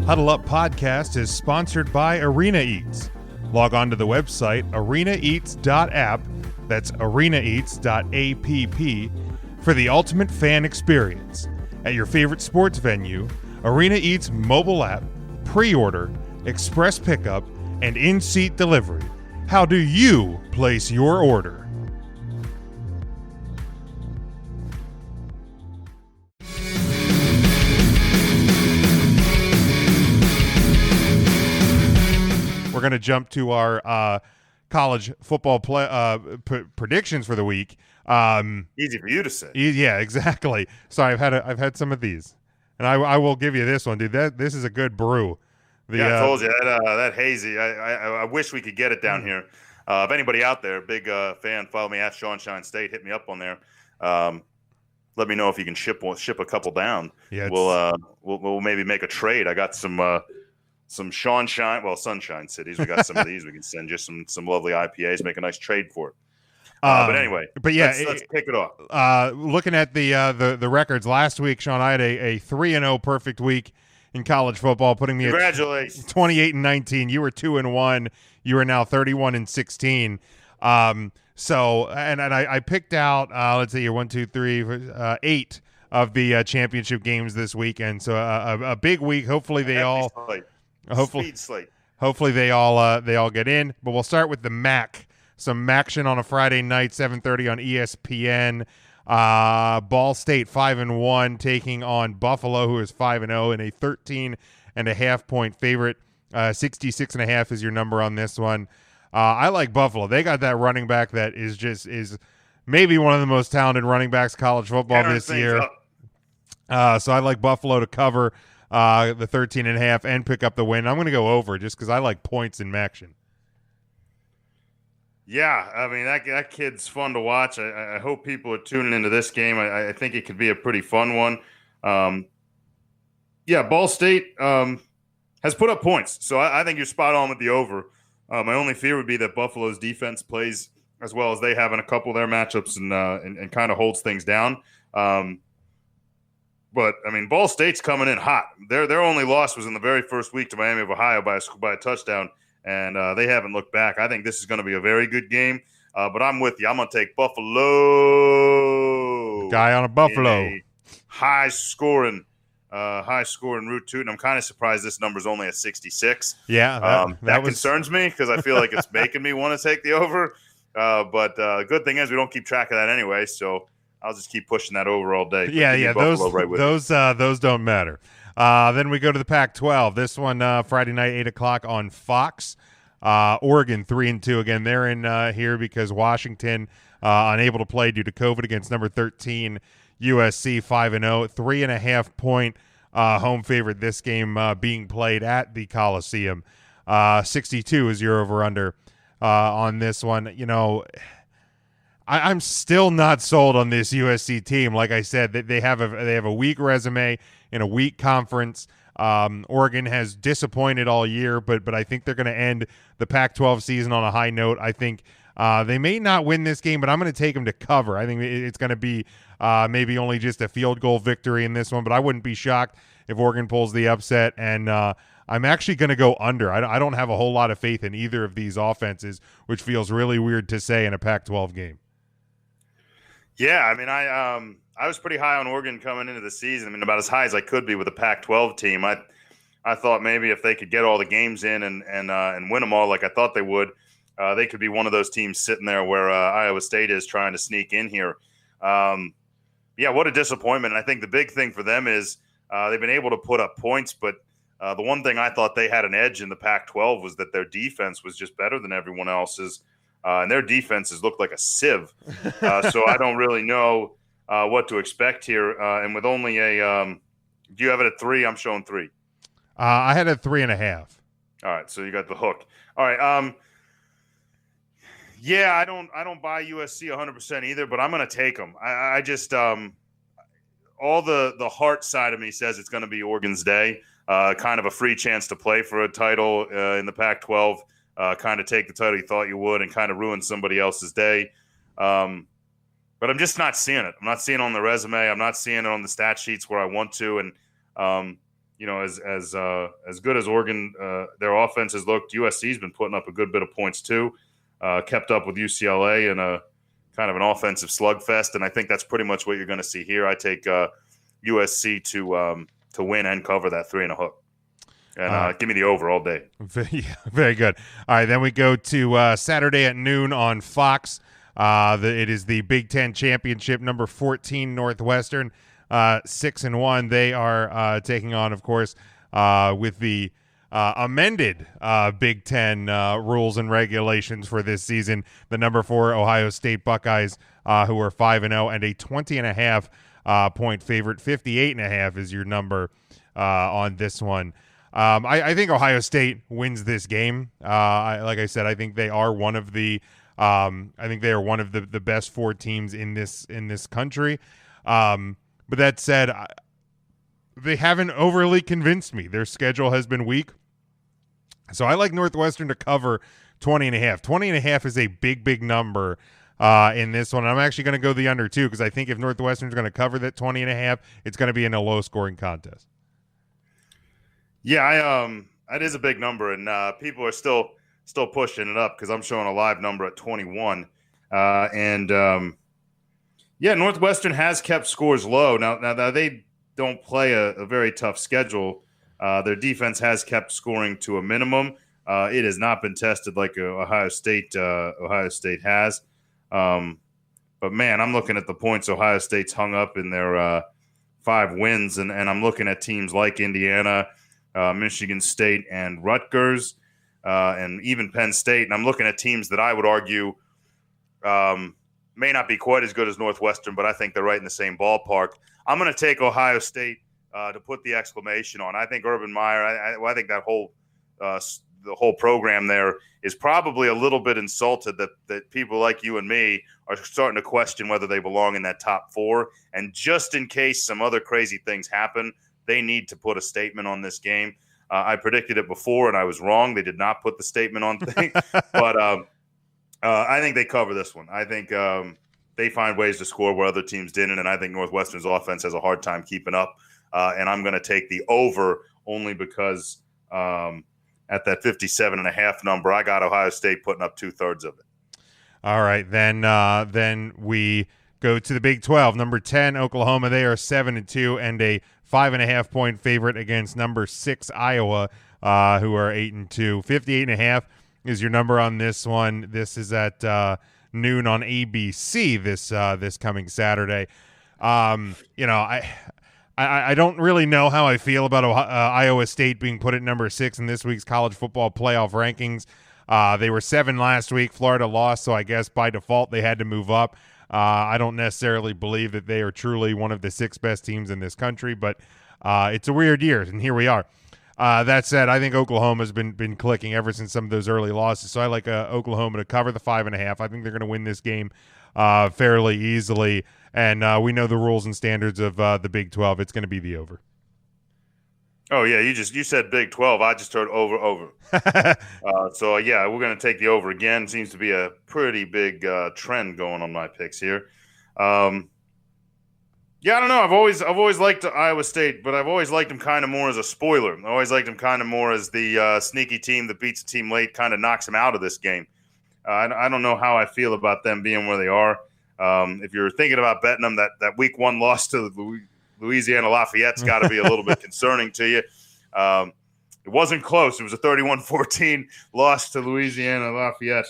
Huddle Up Podcast is sponsored by Arena Eats. Log on to the website arenaeats.app, that's arenaeats.app, for the ultimate fan experience. At your favorite sports venue, Arena Eats mobile app, pre-order, express pickup, and in-seat delivery. How do you place your order? We're going to jump to our college football predictions for the week. Easy for you to say. Yeah, exactly. So I've had some of these, and I will give you this one, dude. This is a good brew. I told you that hazy. I wish we could get it down here. If anybody out there, big fan, follow me at Sean Shine State. Hit me up on there. Let me know if you can ship a couple down. Yeah, we'll maybe make a trade. I got some Sunshine Cities. We got some of these. We can send you some lovely IPAs. Make a nice trade for it. But anyway, let's kick it off. Looking at the records last week, Sean, I had a 3-0 perfect week in college football, putting me congratulations, at 28-19. You were 2-1. You are now 31-16. So I picked out let's see here, 1, 2, 3, 8 of the championship games this weekend. So a big week. Hopefully they all. Hopefully they all get in. But we'll start with the MAC. Some action on a Friday night, 7:30 on ESPN. Ball State 5-1 taking on Buffalo, who is 5-0 in a 13.5 point favorite. 66.5 is your number on this one. I like Buffalo. They got that running back that is maybe one of the most talented running backs college football this year. So I like Buffalo to cover the 13.5 and pick up the win. I'm going to go over just because I like points in action. Yeah, I mean, that kid's fun to watch. I hope people are tuning into this game. I think it could be a pretty fun one. Ball State has put up points, so I think you're spot on with the over. My only fear would be that Buffalo's defense plays as well as they have in a couple of their matchups and kind of holds things down. But, I mean, Ball State's coming in hot. Their only loss was in the very first week to Miami of Ohio by a touchdown. And they haven't looked back. I think this is going to be a very good game. But I'm with you. I'm going to take Buffalo. Guy on a Buffalo. High scoring Route 2. And I'm kind of surprised this number is only at 66. Yeah, that concerns me because I feel like it's making me want to take the over. But the good thing is we don't keep track of that anyway. So I'll just keep pushing that over all day. Yeah. Those don't matter. Then we go to the Pac-12. This one Friday night, 8 o'clock on Fox. Oregon 3-2 again. They're in here because Washington unable to play due to COVID against number 13 USC 5-0. 3.5 point home favorite. This game being played at the Coliseum. 62 is your over/under on this one. You know, I'm still not sold on this USC team. Like I said, they have a weak resume in a weak conference. Oregon has disappointed all year, but I think they're going to end the Pac-12 season on a high note. I think they may not win this game, but I'm going to take them to cover. I think it's going to be maybe only just a field goal victory in this one, but I wouldn't be shocked if Oregon pulls the upset. And I'm actually going to go under. I don't have a whole lot of faith in either of these offenses, which feels really weird to say in a Pac-12 game. Yeah, I mean, I was pretty high on Oregon coming into the season. I mean, about as high as I could be with a Pac-12 team. I thought maybe if they could get all the games in and win them all like I thought they would, they could be one of those teams sitting there where Iowa State is trying to sneak in here. What a disappointment. And I think the big thing for them is they've been able to put up points, but the one thing I thought they had an edge in the Pac-12 was that their defense was just better than everyone else's. And their defenses looked like a sieve. So I don't really know what to expect here. And with only do you have it at 3? I'm showing 3. I had a 3.5. All right. So you got the hook. All right. I don't buy USC 100% either, but I'm going to take them. I just all the heart side of me says it's going to be Oregon's day. Kind of a free chance to play for a title in the Pac-12. Kind of take the title you thought you would and kind of ruin somebody else's day. But I'm just not seeing it. I'm not seeing it on the resume. I'm not seeing it on the stat sheets where I want to. And as good as Oregon, their offense has looked, USC's been putting up a good bit of points too. Kept up with UCLA in a kind of an offensive slugfest, and I think that's pretty much what you're going to see here. I take USC to win and cover that 3.5. And give me the over all day. Very good. All right, then we go to Saturday at noon on Fox. It is the Big Ten Championship, number 14 Northwestern, 6-1. They are taking on, of course, with the amended Big Ten rules and regulations for this season, the number 4 Ohio State Buckeyes, who are 5-0 and a 20.5 point favorite. 58.5 is your number on this one. I think Ohio State wins this game. Like I said, I think they are one of the the best 4 teams in this country. But that said, they haven't overly convinced me. Their schedule has been weak. So I like Northwestern to cover 20.5. 20.5 is a big number in this one. I'm actually going to go the under too, because I think if Northwestern is going to cover that 20.5, it's going to be in a low scoring contest. Yeah, that is a big number, and people are still pushing it up because I'm showing a live number at 21. Northwestern has kept scores low. Now they don't play a very tough schedule. Their defense has kept scoring to a minimum. It has not been tested like Ohio State has. But man, I'm looking at the points Ohio State's hung up in their 5 wins, and I'm looking at teams like Indiana, Michigan State, and Rutgers, and even Penn State. And I'm looking at teams that I would argue may not be quite as good as Northwestern, but I think they're right in the same ballpark. I'm going to take Ohio State to put the exclamation on. I think Urban Meyer, I think that the whole program there is probably a little bit insulted that people like you and me are starting to question whether they belong in that top 4. And just in case some other crazy things happen, they need to put a statement on this game. I predicted it before, and I was wrong. They did not put the statement on thing. But I think they cover this one. I think they find ways to score where other teams didn't, and I think Northwestern's offense has a hard time keeping up. And I'm going to take the over only because at that 57.5 number, I got Ohio State putting up 2/3 of it. All right, then we go to the Big 12. Number 10, Oklahoma. They are 7-2 and a 5.5 point favorite against number 6 Iowa, who are 8-2. 58.5 is your number on this one. This is at noon on ABC this coming Saturday. I don't really know how I feel about Iowa State being put at number 6 in this week's college football playoff rankings. They were 7 last week. Florida lost, so I guess by default they had to move up. I don't necessarily believe that they are truly one of the 6 best teams in this country, but it's a weird year, and here we are. That said, I think Oklahoma's been clicking ever since some of those early losses, so I like Oklahoma to cover the 5.5. I think they're going to win this game fairly easily, and we know the rules and standards of the Big 12. It's going to be the over. Oh yeah, you said Big 12. I just heard over. So yeah, we're going to take the over again. Seems to be a pretty big trend going on my picks here. I don't know. I've always liked Iowa State, but I've always liked them kind of more as a spoiler. I always liked them kind of more as the sneaky team that beats a team late, kind of knocks them out of this game. I don't know how I feel about them being where they are. If you're thinking about betting them, that week 1 loss to Louisiana Lafayette's got to be a little bit concerning to you. It wasn't close. It was a 31-14 loss to Louisiana Lafayette.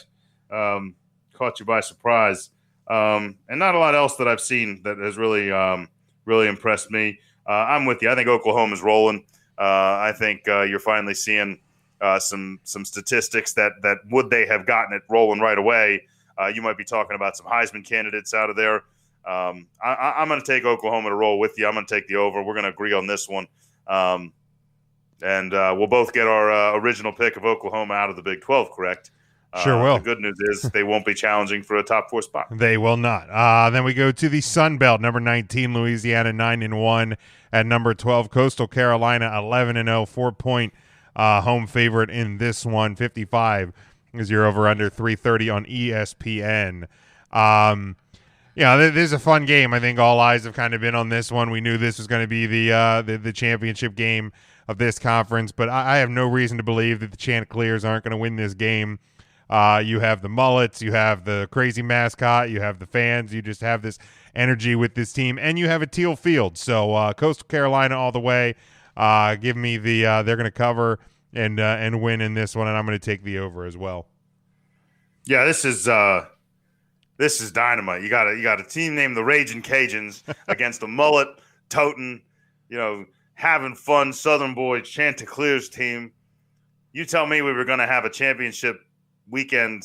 Caught you by surprise. And not a lot else that I've seen that has really impressed me. I'm with you. I think Oklahoma's rolling. I think you're finally seeing some statistics that would they have gotten it rolling right away. You might be talking about some Heisman candidates out of there. I'm going to take Oklahoma to roll with you. I'm going to take the over. We're going to agree on this one. And we'll both get our original pick of Oklahoma out of the Big 12 correct. Sure will. The good news is they won't be challenging for a top 4 spot. They will not. Then we go to the Sun Belt. Number 19, Louisiana, 9-1. At number 12, Coastal Carolina, 11-0. 4-point home favorite in this one. 55 is your over-under. 330 on ESPN. Yeah, this is a fun game. I think all eyes have kind of been on this one. We knew this was going to be the championship game of this conference, but I have no reason to believe that the Chanticleers aren't going to win this game. You have the mullets, you have the crazy mascot, you have the fans, you just have this energy with this team, and you have a teal field. So Coastal Carolina all the way. Give me they're going to cover and win in this one, and I'm going to take the over as well. Yeah, this is dynamite. You got a team named the Raging Cajuns against the mullet toting, having fun Southern Boys Chanticleers team. You tell me we were going to have a championship weekend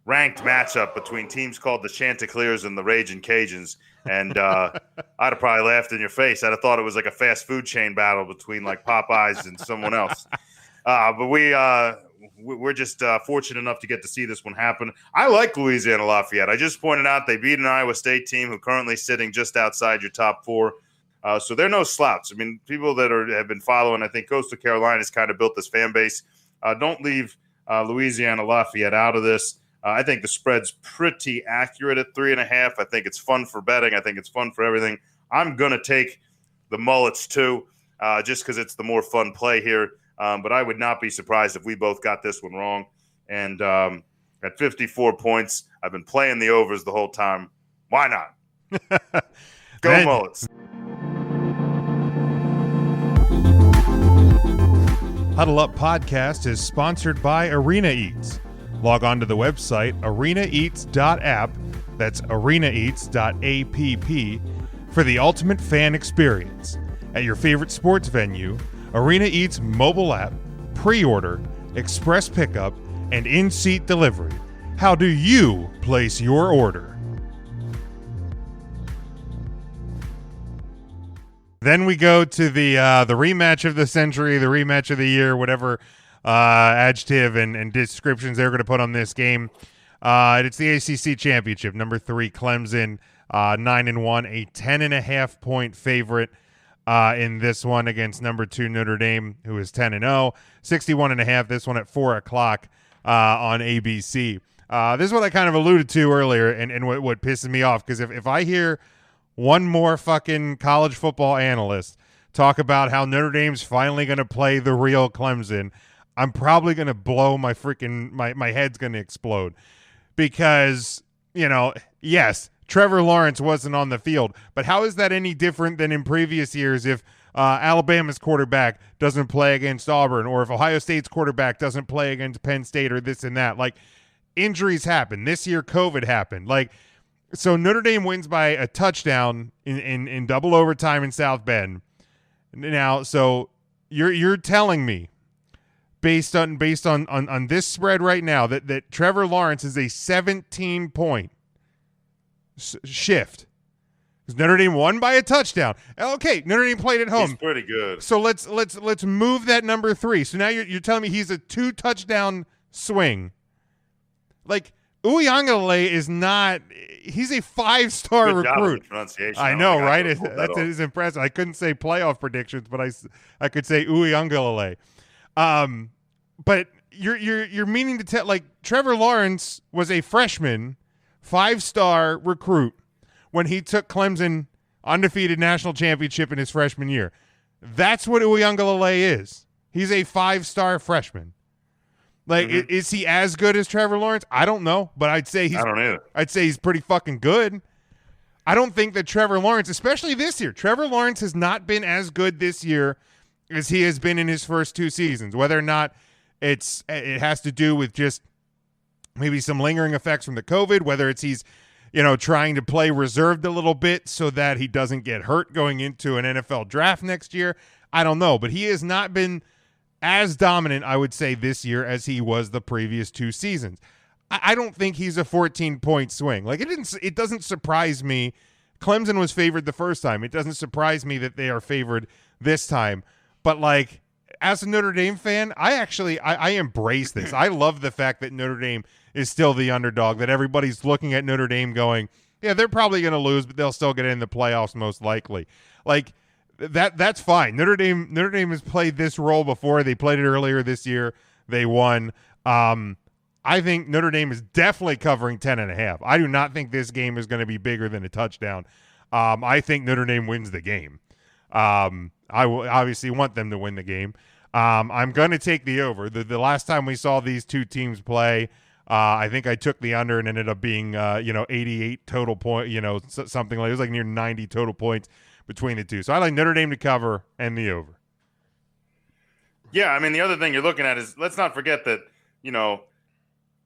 ranked matchup between teams called the Chanticleers and the Raging Cajuns, and I'd have probably laughed in your face. I'd have thought it was like a fast food chain battle between like Popeyes and someone else. But we're just fortunate enough to get to see this one happen. I like Louisiana Lafayette. I just pointed out they beat an Iowa State team who currently sitting just outside your top four. So they're no slouch. I mean, people that have been following, I think Coastal Carolina's kind of built this fan base. Don't leave Louisiana Lafayette out of this. I think the spread's pretty accurate at 3.5. I think it's fun for betting. I think it's fun for everything. I'm going to take the mullets too, just because it's the more fun play here. But I would not be surprised if we both got this one wrong. And at 54 points, I've been playing the overs the whole time. Why not? Go Mullets. Huddle Up Podcast is sponsored by Arena Eats. Log on to the website arenaeats.app, that's arenaeats.app, for the ultimate fan experience. At your favorite sports venue, Arena Eats mobile app, pre-order, express pickup, and in-seat delivery. How do you place your order? Then we go to the rematch of the century, the rematch of the year, whatever adjective and descriptions they're going to put on this game. It's the ACC Championship. Number 3, Clemson, 9-1, a 10.5 point favorite in this one against number 2 Notre Dame, who is 10-0, 61.5. This one at 4:00 on ABC. This is what I kind of alluded to earlier, and what pisses me off, because if I hear one more fucking college football analyst talk about how Notre Dame's finally going to play the real Clemson, I'm probably going to blow my freaking my head's going to explode, because yes, Trevor Lawrence wasn't on the field, but how is that any different than in previous years if Alabama's quarterback doesn't play against Auburn, or if Ohio State's quarterback doesn't play against Penn State, or this and that? Like, injuries happen. This year, COVID happened. So Notre Dame wins by a touchdown in double overtime in South Bend. Now, so you're telling me, based on this spread right now, that Trevor Lawrence is a 17-point shift, because Notre Dame won by a touchdown. Okay, Notre Dame played at home. He's pretty good. So let's move that number 3. So now you're telling me he's a 2-touchdown swing. Like, Uiagalelei is not. He's a 5-star Good job with recruit. the pronunciation. I know, right? That Is impressive. I couldn't say playoff predictions, but I could say Uiagalelei. But you're meaning to tell, like, Trevor Lawrence was a freshman 5-star recruit when he took Clemson undefeated national championship in his freshman year. That's what Uiagalelei is. He's a 5-star freshman. Like, is he as good as Trevor Lawrence? I don't know, but I'd say I don't either. I'd say he's pretty fucking good. I don't think that Trevor Lawrence, especially this year, Trevor Lawrence has not been as good this year as he has been in his first 2 seasons. Whether or not it has to do with just maybe some lingering effects from the COVID, whether it's he's trying to play reserved a little bit so that he doesn't get hurt going into an NFL draft next year. I don't know, but he has not been as dominant, I would say, this year as he was the previous 2 seasons. I don't think he's a 14-point swing. Like, it doesn't surprise me. Clemson was favored the first time. It doesn't surprise me that they are favored this time. But, like, as a Notre Dame fan, I embrace this. I love the fact that Notre Dame is still the underdog, that everybody's looking at Notre Dame going, yeah, they're probably going to lose, but they'll still get in the playoffs most likely. Like, that's fine. Notre Dame has played this role before. They played it earlier this year. They won. I think Notre Dame is definitely covering 10.5. I do not think this game is going to be bigger than a touchdown. I think Notre Dame wins the game. I will obviously want them to win the game. I'm going to take the over. The last time we saw these two teams play, I think I took the under and ended up being 88 total point. Something like it was like near 90 total points between the two. So I like Notre Dame to cover and the over. Yeah, I mean the other thing you're looking at is let's not forget that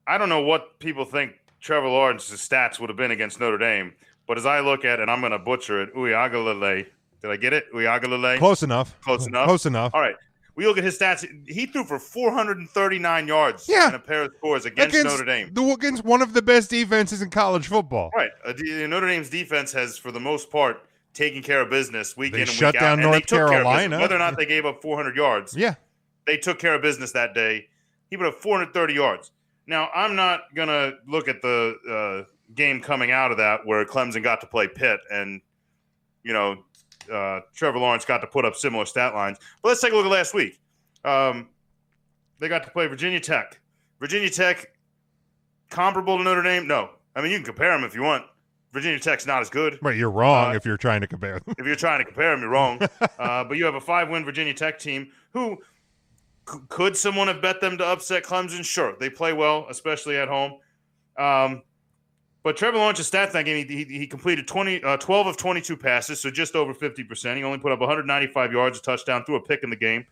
I don't know what people think Trevor Lawrence's stats would have been against Notre Dame, but as I look at, and I'm going to butcher it, Uiagalelei. Did I get it? Uiagalelei? Close enough. Close enough? Close enough. All right. We look at his stats. He threw for 439 yards in a pair of scores against Notre Dame. Against one of the best defenses in college football. Right. Notre Dame's defense has, for the most part, taken care of business week in and week out. They shut down North Carolina. Whether or not they gave up 400 yards, they took care of business that day. He put up 430 yards. Now, I'm not going to look at the game coming out of that where Clemson got to play Pitt and, Trevor Lawrence got to put up similar stat lines. But let's take a look at last week. They got to play Virginia Tech. Virginia Tech, comparable to Notre Dame? No. I mean, you can compare them if you want. Virginia Tech's not as good. Right, you're wrong if you're trying to compare them. If you're trying to compare them, you're wrong. But you have a 5-win Virginia Tech team who – could someone have bet them to upset Clemson? Sure. They play well, especially at home. But Trevor Lawrence's stats that game, he completed 12 of 22 passes, so just over 50%. He only put up 195 yards, a touchdown, threw a pick in the game.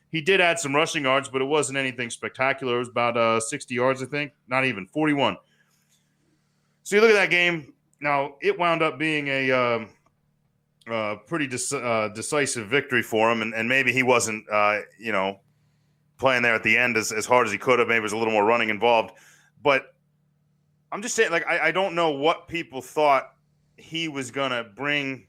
He did add some rushing yards, but it wasn't anything spectacular. It was about 60 yards, I think. Not even, 41. So you look at that game. Now, it wound up being a pretty decisive victory for him, and maybe he wasn't, playing there at the end as hard as he could have. Maybe there was a little more running involved. But I'm just saying, I don't know what people thought he was going to bring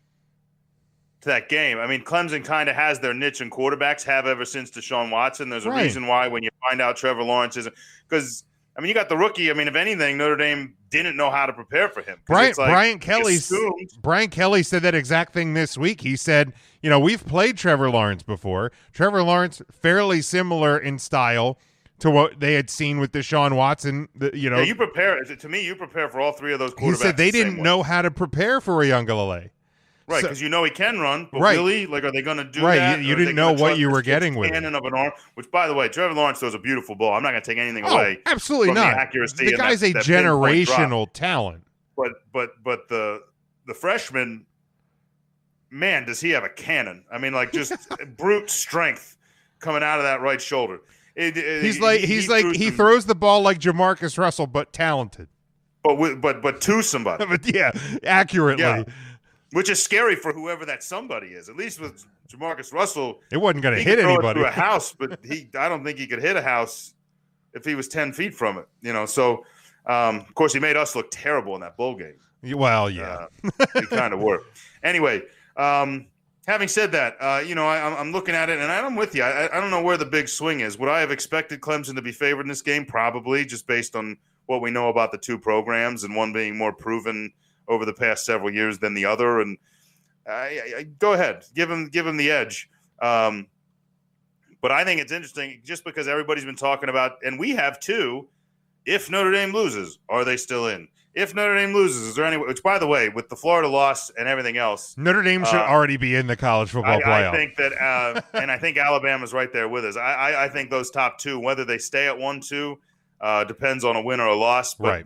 to that game. I mean, Clemson kind of has their niche in quarterbacks, have ever since Deshaun Watson. There's a reason why when you find out Trevor Lawrence isn't – because, I mean, you got the rookie. I mean, if anything, Notre Dame didn't know how to prepare for him. Brian Kelly said that exact thing this week. He said, we've played Trevor Lawrence before. Trevor Lawrence, fairly similar in style to what they had seen with Deshaun Watson. Yeah, you prepare. To me, you prepare for all three of those quarterbacks. He said they didn't know how to prepare for Uiagalelei. Right, because he can run, but really, are they going to do that? Right, you didn't know what you were getting with cannon of an arm. Which, by the way, Trevor Lawrence throws a beautiful ball. I'm not going to take anything away. Absolutely not. The accuracy. The guy's a generational talent. But the freshman, man, does he have a cannon? I mean, just brute strength coming out of that right shoulder. He throws the ball like Jamarcus Russell, but talented. But to somebody. But accurately. Yeah. Which is scary for whoever that somebody is. At least with Jamarcus Russell, it wasn't going to hit anybody. Through a house, but I don't think he could hit a house if he was 10 feet from it. So of course he made us look terrible in that bowl game. Well, yeah, we kind of were. Anyway, having said that, I'm looking at it and I'm with you. I don't know where the big swing is. Would I have expected Clemson to be favored in this game? Probably, just based on what we know about the two programs and one being more proven over the past several years than the other, and go ahead, give him the edge. But I think it's interesting just because everybody's been talking about, and we have too. If Notre Dame loses, are they still in? If Notre Dame loses, is there any? Which, by the way, with the Florida loss and everything else, Notre Dame should already be in the college football playoff. I think that, and I think Alabama's right there with us. I think those top two, whether they stay at 1-2, depends on a win or a loss. But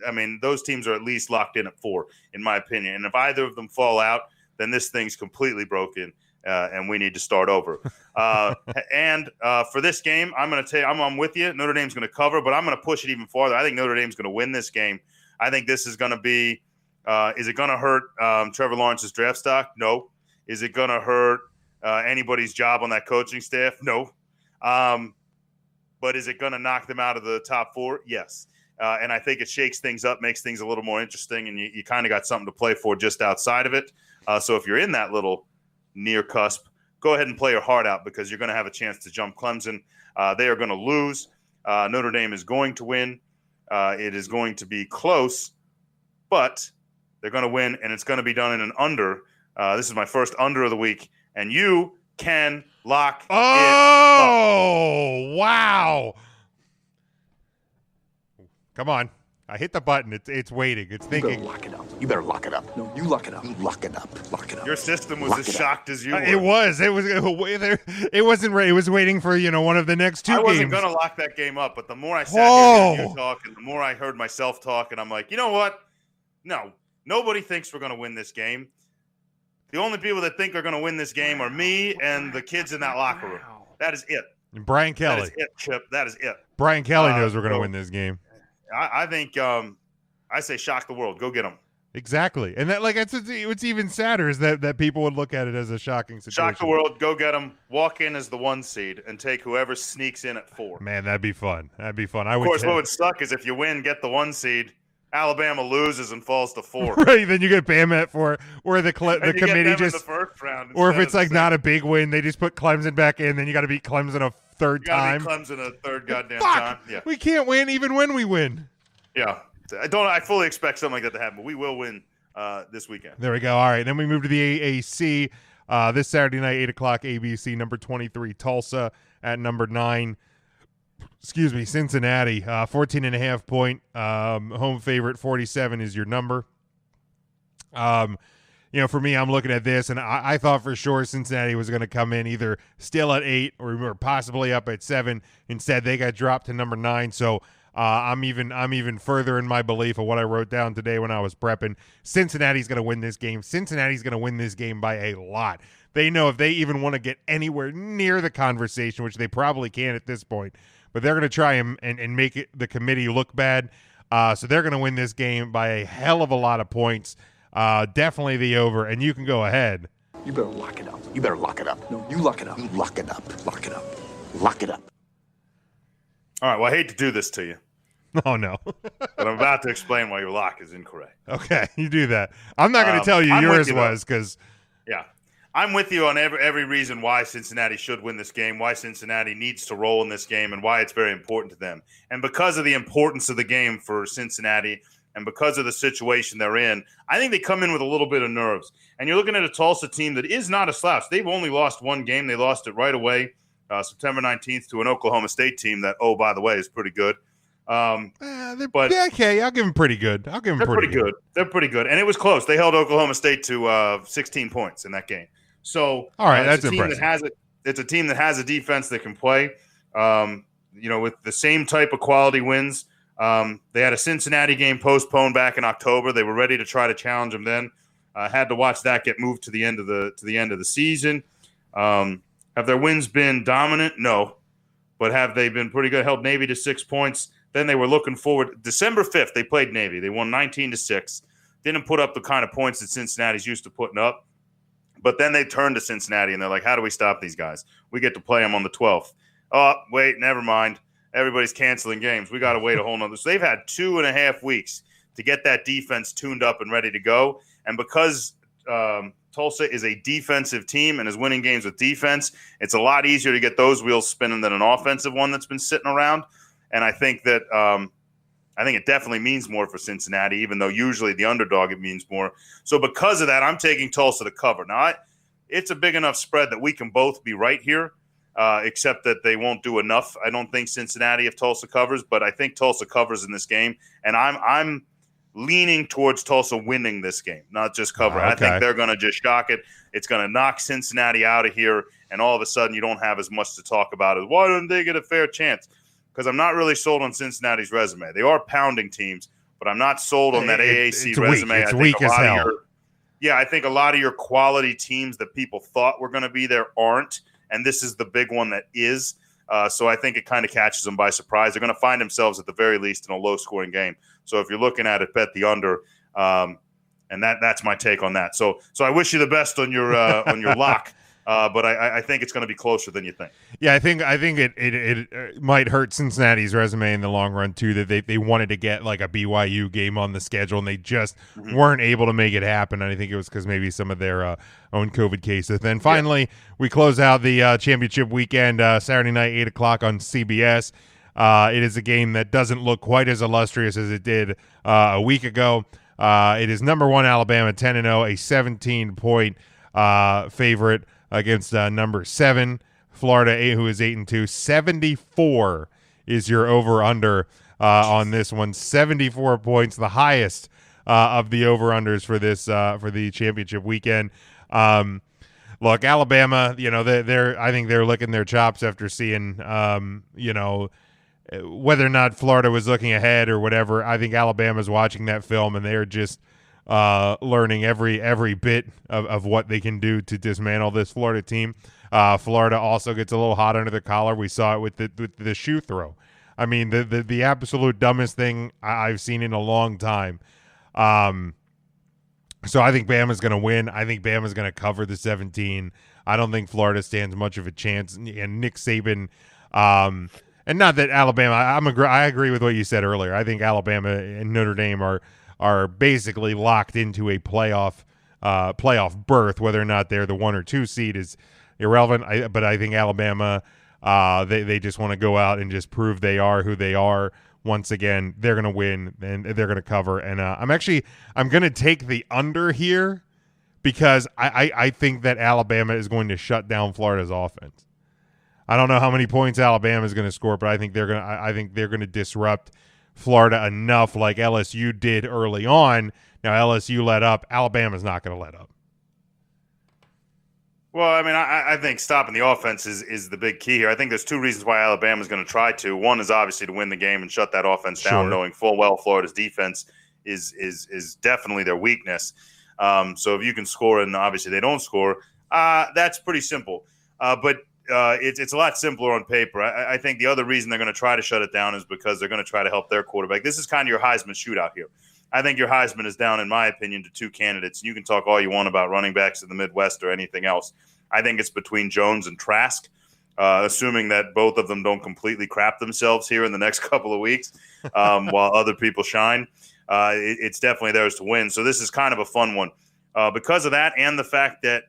I mean, those teams are at least locked in at 4, in my opinion. And if either of them fall out, then this thing's completely broken, and we need to start over. And for this game, I'm going to tell you, I'm with you. Notre Dame's going to cover, but I'm going to push it even farther. I think Notre Dame's going to win this game. I think this is going to be is it going to hurt Trevor Lawrence's draft stock? No. Is it going to hurt anybody's job on that coaching staff? No. But is it going to knock them out of the top 4? Yes. And I think it shakes things up, makes things a little more interesting, and you kind of got something to play for just outside of it. So if you're in that little near cusp, go ahead and play your heart out because you're going to have a chance to jump Clemson. They are going to lose. Notre Dame is going to win. It is going to be close, but they're going to win, and it's going to be done in an under. This is my first under of the week, and you can lock it up. Wow. Come on. I hit the button. It's waiting. It's thinking. You better lock it up. You better lock it up. No, you lock it up. You lock it up. Lock it up. Your system was as shocked as you were. It was. It wasn't. It was waiting for one of the next two games. I wasn't gonna lock that game up, but the more I sat here and you talk, and the more I heard myself talk, and I'm like, you know what? No, nobody thinks we're gonna win this game. The only people that think are gonna win this game are me and the kids in that locker room. That is it. And Brian Kelly. That is it, Chip. That is it. Brian Kelly knows we're gonna win this game. I think I say shock the world. Go get them. Exactly. And that what's even sadder is that people would look at it as a shocking situation. Shock the world. Go get them. Walk in as the 1 seed and take whoever sneaks in at 4. Man, that'd be fun. Of course, what would suck is if you win, get the 1 seed, Alabama loses and falls to 4. Right. Then you get Bama at 4, or the committee just in the first round. Or if it's like not a big win, they just put Clemson back in. Then you got to beat Clemson a third time. Clemson a third goddamn time. Yeah. We can't win even when we win. Yeah. I fully expect something like that to happen, but we will win this weekend. There we go. All right. Then we move to the AAC this Saturday night, 8 o'clock, ABC, number 23, Tulsa at number 9. Cincinnati, 14.5 point home favorite, 47 is your number. For me, I'm looking at this, and I thought for sure Cincinnati was going to come in either still at 8 or possibly up at 7. Instead, they got dropped to number 9. So I'm even further in my belief of what I wrote down today when I was prepping. Cincinnati's going to win this game. Cincinnati's going to win this game by a lot. They know if they even want to get anywhere near the conversation, which they probably can at this point, but they're going to try and make the committee look bad. So they're going to win this game by a hell of a lot of points. Definitely the over, and you can go ahead. You better lock it up. You better lock it up. No, you lock it up. You lock it up. Lock it up. Lock it up. All right, well, I hate to do this to you. Oh, no. But I'm about to explain why your lock is incorrect. Okay, you do that. I'm not going to tell you yours was because... Yeah. I'm with you on every reason why Cincinnati should win this game, why Cincinnati needs to roll in this game, and why it's very important to them. And because of the importance of the game for Cincinnati and because of the situation they're in, I think they come in with a little bit of nerves. And you're looking at a Tulsa team that is not a slouch. They've only lost one game. They lost it right away. September 19th to an Oklahoma State team that, oh, by the way, is pretty good. Okay, I'll give them pretty good. They're pretty good. They're pretty good. And it was close. They held Oklahoma State to 16 points in that game. So, all right, that's impressive. It's a team that has a defense that can play, with the same type of quality wins. They had a Cincinnati game postponed back in October. They were ready to try to challenge them then. Had to watch that get moved to the end of the season. Have their wins been dominant? No. But have they been pretty good? Held Navy to 6 points. Then they were looking forward. December 5th, they played Navy. They won 19-6. Didn't put up the kind of points that Cincinnati's used to putting up. But then they turned to Cincinnati, and they're like, how do we stop these guys? We get to play them on the 12th. Oh, wait, never mind. Everybody's canceling games. We got to wait a whole nother. So they've had 2.5 weeks to get that defense tuned up and ready to go. And because Tulsa is a defensive team and is winning games with defense, it's a lot easier to get those wheels spinning than an offensive one that's been sitting around. And I think that it definitely means more for Cincinnati, even though usually the underdog, it means more. So because of that, I'm taking Tulsa to cover. Now, it's a big enough spread that we can both be right here, except that they won't do enough. I don't think Cincinnati if Tulsa covers, but I think Tulsa covers in this game. And I'm leaning towards Tulsa winning this game, not just covering. Okay. I think they're going to just shock it. It's going to knock Cincinnati out of here, and all of a sudden you don't have as much to talk about as why didn't they get a fair chance? Because I'm not really sold on Cincinnati's resume. They are pounding teams, but I'm not sold on that AAC resume. It's weak as hell. I think a lot of your quality teams that people thought were going to be there aren't, and this is the big one that is. So I think it kind of catches them by surprise. They're going to find themselves at the very least in a low-scoring game. So if you're looking at it, bet the under, and that's my take on that. So I wish you the best on your lock. But I think it's going to be closer than you think. Yeah, I think it might hurt Cincinnati's resume in the long run too. That they wanted to get like a BYU game on the schedule and they just weren't able to make it happen. And I think it was because maybe some of their own COVID cases. Then finally, we close out the championship weekend Saturday night, 8 o'clock on CBS. It is a game that doesn't look quite as illustrious as it did a week ago. It is number 1 Alabama 10-0, a 17-point favorite against number 7 Florida, who is 8-2. 74 is your over/under on this one. 74 points, the highest of the over-unders for this for the championship weekend. Look, Alabama, I think they're licking their chops after seeing, whether or not Florida was looking ahead or whatever. I think Alabama's watching that film and they're just learning every bit of what they can do to dismantle this Florida team. Florida also gets a little hot under the collar. We saw it with the shoe throw. I mean, the absolute dumbest thing I've seen in a long time. So I think Bama's going to win. I think Bama's going to cover the 17. I don't think Florida stands much of a chance. And Nick Saban, and not that Alabama, I agree with what you said earlier. I think Alabama and Notre Dame are basically locked into a playoff berth. Whether or not they're the 1 or 2 seed is irrelevant. But I think Alabama, they just want to go out and just prove they are who they are. Once again, they're going to win and they're going to cover. And I'm going to take the under here because I think that Alabama is going to shut down Florida's offense. I don't know how many points Alabama is going to score, but I think they're going to disrupt Florida enough like LSU did early on. Now LSU let up. Alabama's not going to let up. Well, I mean, I think stopping the offense is the big key here. I think there's 2 reasons why Alabama's going to try to. One is obviously to win the game and shut that offense down, knowing full well Florida's defense is definitely their weakness. So if you can score and obviously they don't score, that's pretty simple. But it's a lot simpler on paper. I think the other reason they're going to try to shut it down is because they're going to try to help their quarterback. This is kind of your Heisman shootout here. I think your Heisman is down, in my opinion, to 2 candidates. You can talk all you want about running backs in the Midwest or anything else. I think it's between Jones and Trask, assuming that both of them don't completely crap themselves here in the next couple of weeks while other people shine. It's definitely theirs to win. So this is kind of a fun one. Because of that and the fact that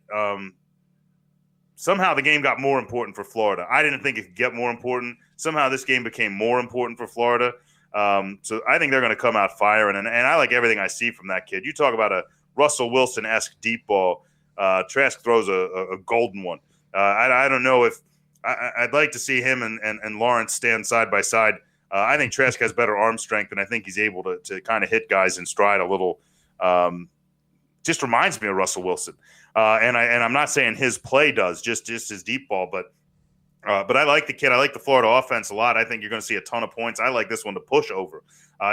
somehow the game got more important for Florida. I didn't think it could get more important. Somehow this game became more important for Florida. So I think they're going to come out firing, and I like everything I see from that kid. You talk about a Russell Wilson-esque deep ball. Trask throws a golden one. I don't know if I'd like to see him and Lawrence stand side by side. I think Trask has better arm strength, and I think he's able to kind of hit guys in stride a little. Just reminds me of Russell Wilson. And I'm not saying his play does, just his deep ball, but I like the kid. I like the Florida offense a lot. I think you're going to see a ton of points. I like this one to push over.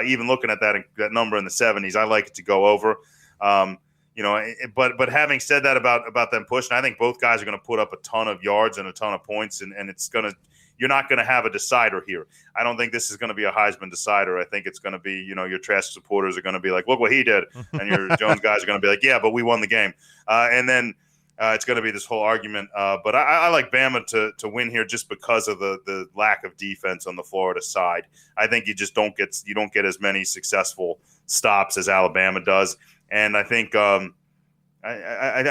Even looking at that number in the 70s, I like it to go over. But having said that about them pushing, I think both guys are going to put up a ton of yards and a ton of points, and you're not going to have a decider here. I don't think this is going to be a Heisman decider. I think it's going to be, your Trask supporters are going to be like, look what he did, and your Jones guys are going to be like, yeah, but we won the game, and then. It's going to be this whole argument, but I like Bama to win here just because of the lack of defense on the Florida side. I think you don't get as many successful stops as Alabama does, and I think I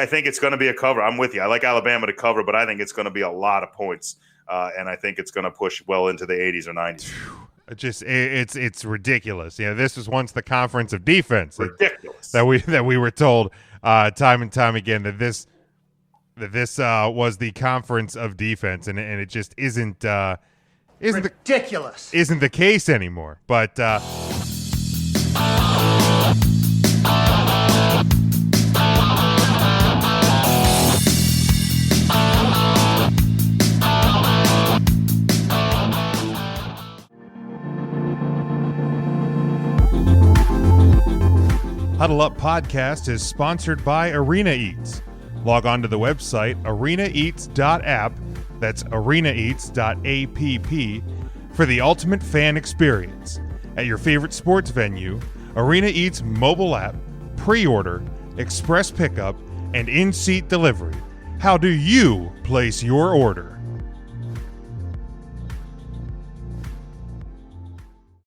think it's going to be a cover. I'm with you. I like Alabama to cover, but I think it's going to be a lot of points, and I think it's going to push well into the 80s or 90s. It's ridiculous. This was once the conference of defense. Ridiculous that we were told time and time again that this was the conference of defense, and it just isn't ridiculous. Isn't the case anymore. But Huddle Up Podcast is sponsored by Arena Eats. Log on to the website arenaeats.app, that's arenaeats.app, for the ultimate fan experience. At your favorite sports venue, Arena Eats mobile app, pre-order, express pickup, and in-seat delivery. How do you place your order?